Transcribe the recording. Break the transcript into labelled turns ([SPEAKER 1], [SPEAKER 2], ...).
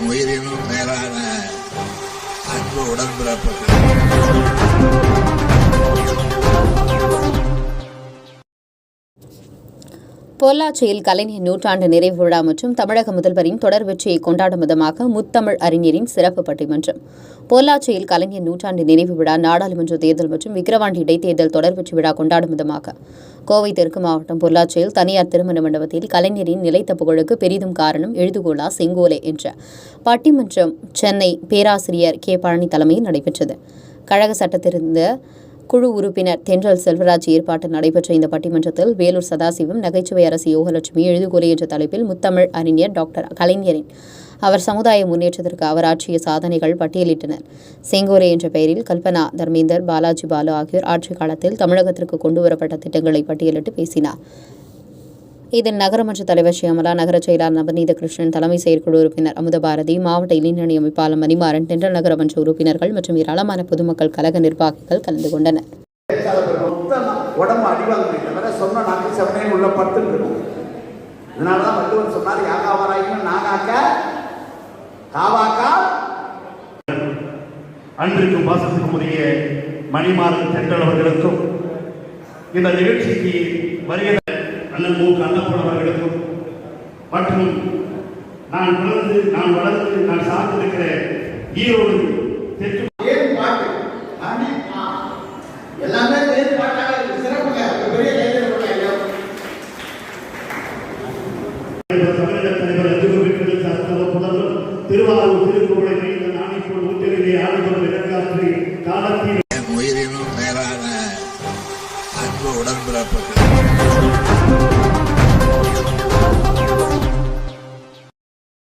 [SPEAKER 1] என் உயிரினும் மேலான அன்பு உடன்பிறப்புகள்.
[SPEAKER 2] பொள்ளாச்சியில் கலைஞர் நூற்றாண்டு நிறைவு விழா மற்றும் தமிழக முதல்வரின் தொடர் வெற்றியை கொண்டாடும் விதமாக முத்தமிழ் அறிஞரின் சிறப்பு பட்டிமன்றம். பொள்ளாச்சியில் கலைஞர் நூற்றாண்டு நிறைவு விழா, நாடாளுமன்ற தேர்தல் மற்றும் விக்கிரவாண்டி இடைத்தேர்தல் தொடர் வெற்றி விழா கொண்டாடும் விதமாக கோவை தெற்கு மாவட்டம் பொள்ளாச்சியில் தனியார் திருமண மண்டபத்தில் கலைஞரின் நிலைத்த புகழுக்கு பெரிதும் காரணம் எழுதுகோலா செங்கோலை என்ற பட்டிமன்றம் சென்னை பேராசிரியர் கே பழனி தலைமையில் நடைபெற்றது. கழக சட்டத்திருந்த குழு உறுப்பினர் தென்றல் செல்வராஜ் ஏற்பாட்டில் நடைபெற்ற இந்த பட்டிமன்றத்தில் வேலூர் சதாசிவம், நகைச்சுவை அரசு யோகலட்சுமி, எழுதுகோலை என்ற தலைப்பில் முத்தமிழ் அறிஞர் டாக்டர் கலைஞரின் அவர் சமுதாய முன்னேற்றத்திற்கு அவர் ஆற்றிய சாதனைகள் பட்டியலிட்டனர். செங்கோலை என்ற பெயரில் கல்பனா, தர்மேந்தர், பாலாஜி பாலு ஆகியோர் ஆட்சி காலத்தில் தமிழகத்திற்கு கொண்டுவரப்பட்ட திட்டங்களை பட்டியலிட்டு பேசினார். இதில் நகரமன்ற தலைவர் ஷியாமலா, நகர செயலாளர் நவநீத கிருஷ்ணன், தலைமை செயற்குழு உறுப்பினர் அமுதபாரதி, மாவட்ட இளைஞரணி அமைப்பாளர் மணிமாறன், தென்றல் நகரமன்ற உறுப்பினர்கள் மற்றும் ஏராளமான பொதுமக்கள், கழக நிர்வாகிகள் கலந்து கொண்டனர்.
[SPEAKER 3] அன்றைக்கும் பாசத்துக்குரிய மணிமாறன் தென்றல் அவர்களுக்கும் இந்த நிகழ்ச்சிக்கு வருகிற அண்ணன் மூக்கு அன்னப்பன் அவர்களுக்கும் மற்றும் நான் வளர்ந்து நான் சார்ந்திருக்கிற ஈரோடு தெற்கு